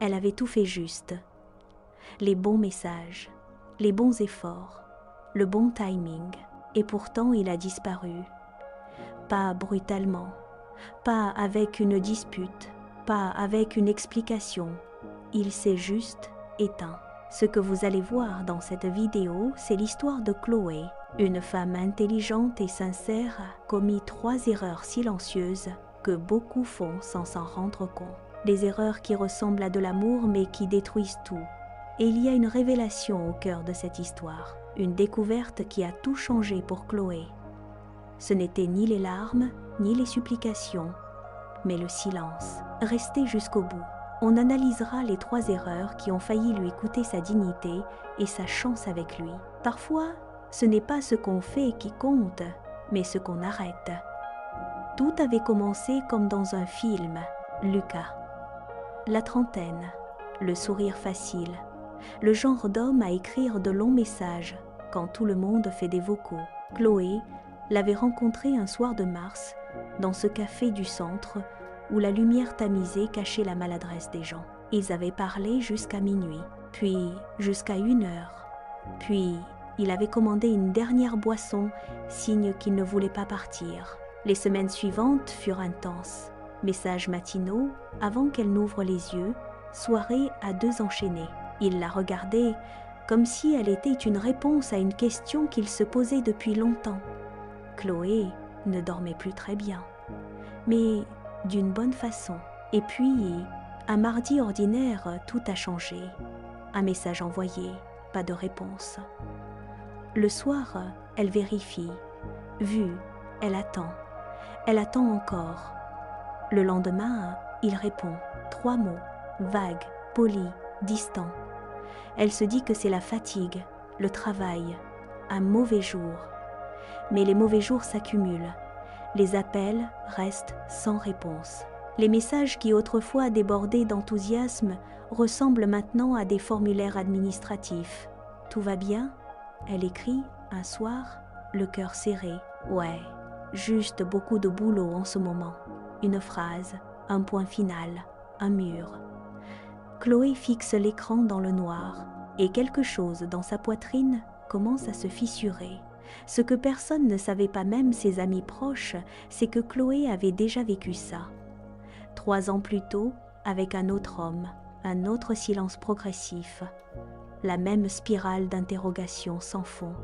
Elle avait tout fait juste. Les bons messages, les bons efforts, le bon timing. Et pourtant, il a disparu. Pas brutalement, pas avec une dispute, pas avec une explication. Il s'est juste éteint. Ce que vous allez voir dans cette vidéo, c'est l'histoire de Chloé. Une femme intelligente et sincère a commis 3 erreurs silencieuses que beaucoup font sans s'en rendre compte. Des erreurs qui ressemblent à de l'amour mais qui détruisent tout. Et il y a une révélation au cœur de cette histoire. Une découverte qui a tout changé pour Chloé. Ce n'étaient ni les larmes, ni les supplications, mais le silence. Restez jusqu'au bout. On analysera les 3 erreurs qui ont failli lui coûter sa dignité et sa chance avec lui. Parfois, ce n'est pas ce qu'on fait qui compte, mais ce qu'on arrête. Tout avait commencé comme dans un film, Lucas. La trentaine, le sourire facile, le genre d'homme à écrire de longs messages quand tout le monde fait des vocaux. Chloé l'avait rencontré un soir de mars dans ce café du centre où la lumière tamisée cachait la maladresse des gens. Ils avaient parlé jusqu'à minuit, puis jusqu'à 1 heure. Puis, il avait commandé une dernière boisson, signe qu'il ne voulait pas partir. Les semaines suivantes furent intenses. Messages matinaux, avant qu'elle n'ouvre les yeux, soirée à 2 enchaînées. Il la regardait comme si elle était une réponse à une question qu'il se posait depuis longtemps. Chloé ne dormait plus très bien, mais d'une bonne façon. Et puis, un mardi ordinaire, tout a changé. Un message envoyé, pas de réponse. Le soir, elle vérifie. Vu, elle attend. Elle attend encore. Le lendemain, il répond. 3 mots, vagues, polis, distants. Elle se dit que c'est la fatigue, le travail, un mauvais jour. Mais les mauvais jours s'accumulent. Les appels restent sans réponse. Les messages qui autrefois débordaient d'enthousiasme ressemblent maintenant à des formulaires administratifs. Tout va bien ? Elle écrit un soir, le cœur serré. Ouais, juste beaucoup de boulot en ce moment. Une phrase, un point final, un mur. Chloé fixe l'écran dans le noir et quelque chose dans sa poitrine commence à se fissurer. Ce que personne ne savait, pas même ses amis proches, c'est que Chloé avait déjà vécu ça. 3 ans plus tôt, avec un autre homme, un autre silence progressif, la même spirale d'interrogation sans fond.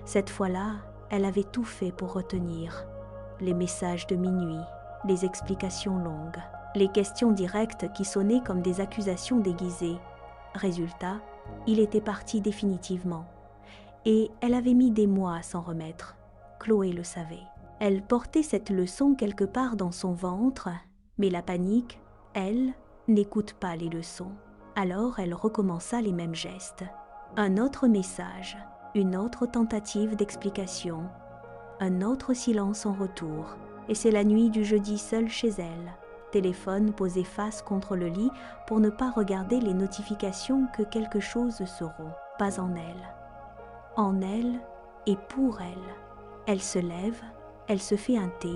Cette fois-là, elle avait tout fait pour retenir. Les messages de minuit, les explications longues, les questions directes qui sonnaient comme des accusations déguisées. Résultat, il était parti définitivement. Et elle avait mis des mois à s'en remettre. Chloé le savait. Elle portait cette leçon quelque part dans son ventre, mais la panique, elle, n'écoute pas les leçons. Alors elle recommença les mêmes gestes. Un autre message, une autre tentative d'explication, un autre silence en retour. Et c'est la nuit du jeudi seule chez elle. Téléphone posé face contre le lit pour ne pas regarder les notifications que quelque chose se rompt. Pas en elle. En elle et pour elle. Elle se lève, elle se fait un thé,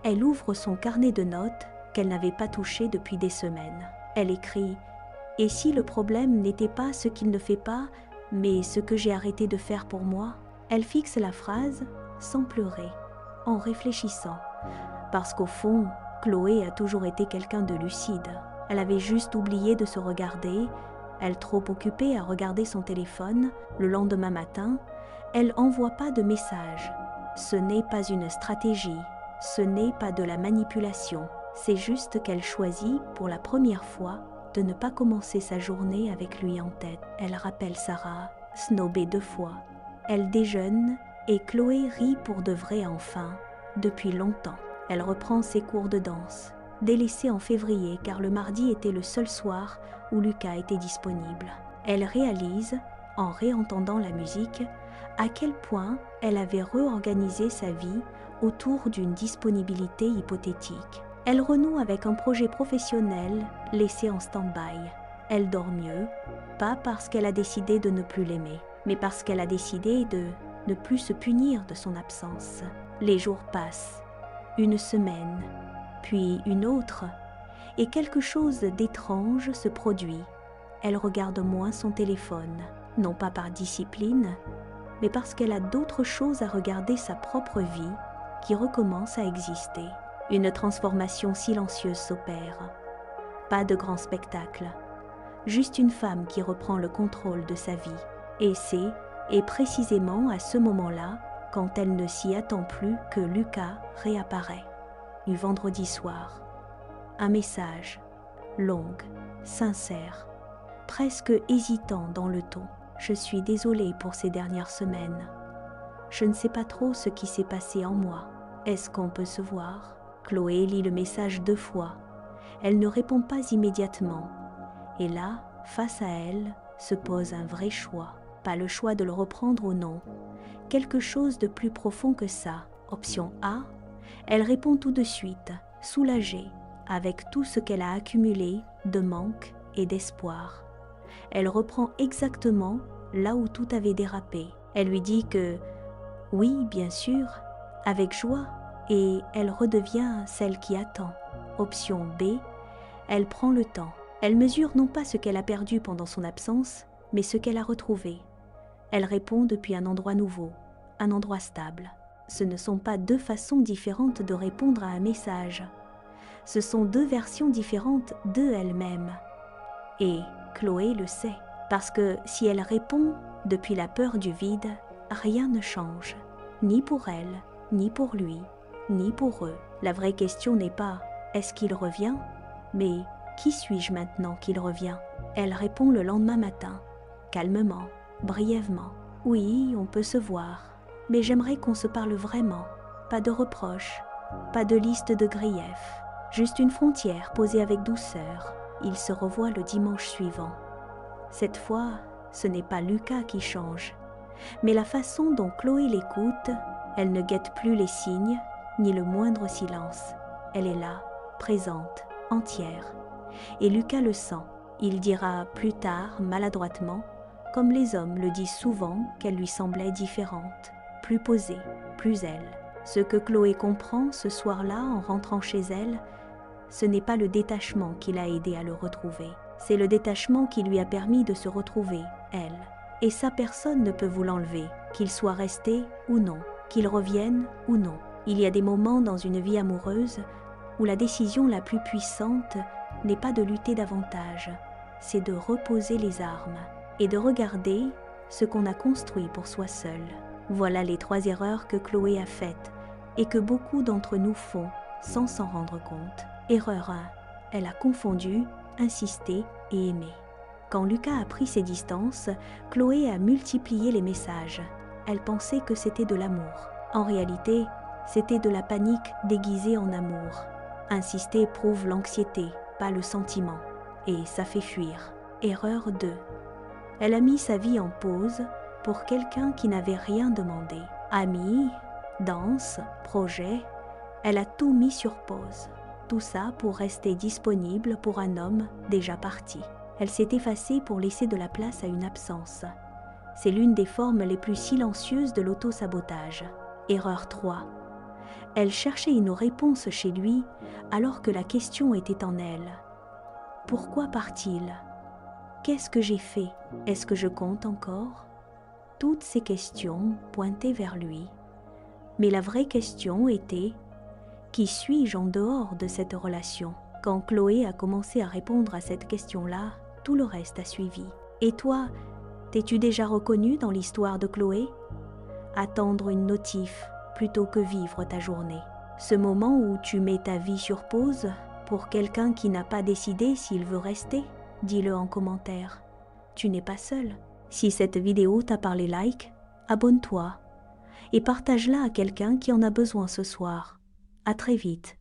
elle ouvre son carnet de notes qu'elle n'avait pas touché depuis des semaines. Elle écrit « Et si le problème n'était pas ce qu'il ne fait pas, mais ce que j'ai arrêté de faire pour moi ?» Elle fixe la phrase sans pleurer, en réfléchissant, parce qu'au fond, Chloé a toujours été quelqu'un de lucide. Elle avait juste oublié de se regarder. Elle, trop occupée à regarder son téléphone, le lendemain matin, elle n'envoie pas de message. Ce n'est pas une stratégie, ce n'est pas de la manipulation. C'est juste qu'elle choisit, pour la première fois, de ne pas commencer sa journée avec lui en tête. Elle rappelle Sarah, snobée 2 fois. Elle déjeune et Chloé rit pour de vrai enfin, depuis longtemps. Elle reprend ses cours de danse. Délaissée en février car le mardi était le seul soir où Lucas était disponible. Elle réalise, en réentendant la musique, à quel point elle avait réorganisé sa vie autour d'une disponibilité hypothétique. Elle renoue avec un projet professionnel laissé en stand-by. Elle dort mieux, pas parce qu'elle a décidé de ne plus l'aimer, mais parce qu'elle a décidé de ne plus se punir de son absence. Les jours passent, 1 semaine, puis une autre, Et quelque chose d'étrange se produit. Elle regarde moins son téléphone, non pas par discipline, mais parce qu'elle a d'autres choses à regarder sa propre vie qui recommence à exister. Une transformation silencieuse s'opère. Pas de grand spectacle, juste une femme qui reprend le contrôle de sa vie. Et précisément à ce moment-là, quand elle ne s'y attend plus, que Lucas réapparaît. Du vendredi soir. Un message, long, sincère, presque hésitant dans le ton. Je suis désolée pour ces dernières semaines. Je ne sais pas trop ce qui s'est passé en moi. Est-ce qu'on peut se voir ? Chloé lit le message 2 fois. Elle ne répond pas immédiatement. Et là, face à elle, se pose un vrai choix. Pas le choix de le reprendre ou non. Quelque chose de plus profond que ça. Option A, elle répond tout de suite, soulagée, avec tout ce qu'elle a accumulé de manque et d'espoir. Elle reprend exactement là où tout avait dérapé. Elle lui dit que oui, bien sûr, avec joie, et elle redevient celle qui attend. Option B, elle prend le temps. Elle mesure non pas ce qu'elle a perdu pendant son absence, mais ce qu'elle a retrouvé. Elle répond depuis un endroit nouveau, un endroit stable. Ce ne sont pas 2 façons différentes de répondre à un message. Ce sont 2 versions différentes de elle-même. Et Chloé le sait, parce que si elle répond depuis la peur du vide, rien ne change, ni pour elle, ni pour lui, ni pour eux. La vraie question n'est pas « est-ce qu'il revient ?», mais « qui suis-je maintenant qu'il revient ?» Elle répond le lendemain matin, calmement, brièvement. « Oui, on peut se voir, mais j'aimerais qu'on se parle vraiment, pas de reproches, pas de liste de griefs, juste une frontière posée avec douceur. » Ils se revoient le dimanche suivant. Cette fois, ce n'est pas Lucas qui change, mais la façon dont Chloé l'écoute. Elle ne guette plus les signes, ni le moindre silence. Elle est là, présente, entière. Et Lucas le sent. Il dira plus tard, maladroitement, comme les hommes le disent souvent, qu'elle lui semblait différente, plus posée, plus elle. Ce que Chloé comprend ce soir-là en rentrant chez elle, ce n'est pas le détachement qui l'a aidé à le retrouver. C'est le détachement qui lui a permis de se retrouver, elle. Et ça, personne ne peut vous l'enlever, qu'il soit resté ou non, qu'il revienne ou non. Il y a des moments dans une vie amoureuse où la décision la plus puissante n'est pas de lutter davantage, c'est de reposer les armes et de regarder ce qu'on a construit pour soi seul. Voilà les 3 erreurs que Chloé a faites et que beaucoup d'entre nous font sans s'en rendre compte. Erreur 1. Elle a confondu, insisté et aimé. Quand Lucas a pris ses distances, Chloé a multiplié les messages. Elle pensait que c'était de l'amour. En réalité, c'était de la panique déguisée en amour. Insister prouve l'anxiété, pas le sentiment. Et ça fait fuir. Erreur 2. Elle a mis sa vie en pause pour quelqu'un qui n'avait rien demandé. Amis, danse, projet, elle a tout mis sur pause. Tout ça pour rester disponible pour un homme déjà parti. Elle s'est effacée pour laisser de la place à une absence. C'est l'une des formes les plus silencieuses de l'auto-sabotage. Erreur 3. Elle cherchait une réponse chez lui alors que la question était en elle. Pourquoi part-il ? Qu'est-ce que j'ai fait ? Est-ce que je compte encore ? Toutes ces questions pointaient vers lui. Mais la vraie question était « Qui suis-je en dehors de cette relation ?» Quand Chloé a commencé à répondre à cette question-là, tout le reste a suivi. Et toi, t'es-tu déjà reconnu dans l'histoire de Chloé ? Attendre une notif plutôt que vivre ta journée. Ce moment où tu mets ta vie sur pause pour quelqu'un qui n'a pas décidé s'il veut rester, dis-le en commentaire. Tu n'es pas seul. Si cette vidéo t'a parlé, like, abonne-toi et partage-la à quelqu'un qui en a besoin ce soir. À très vite.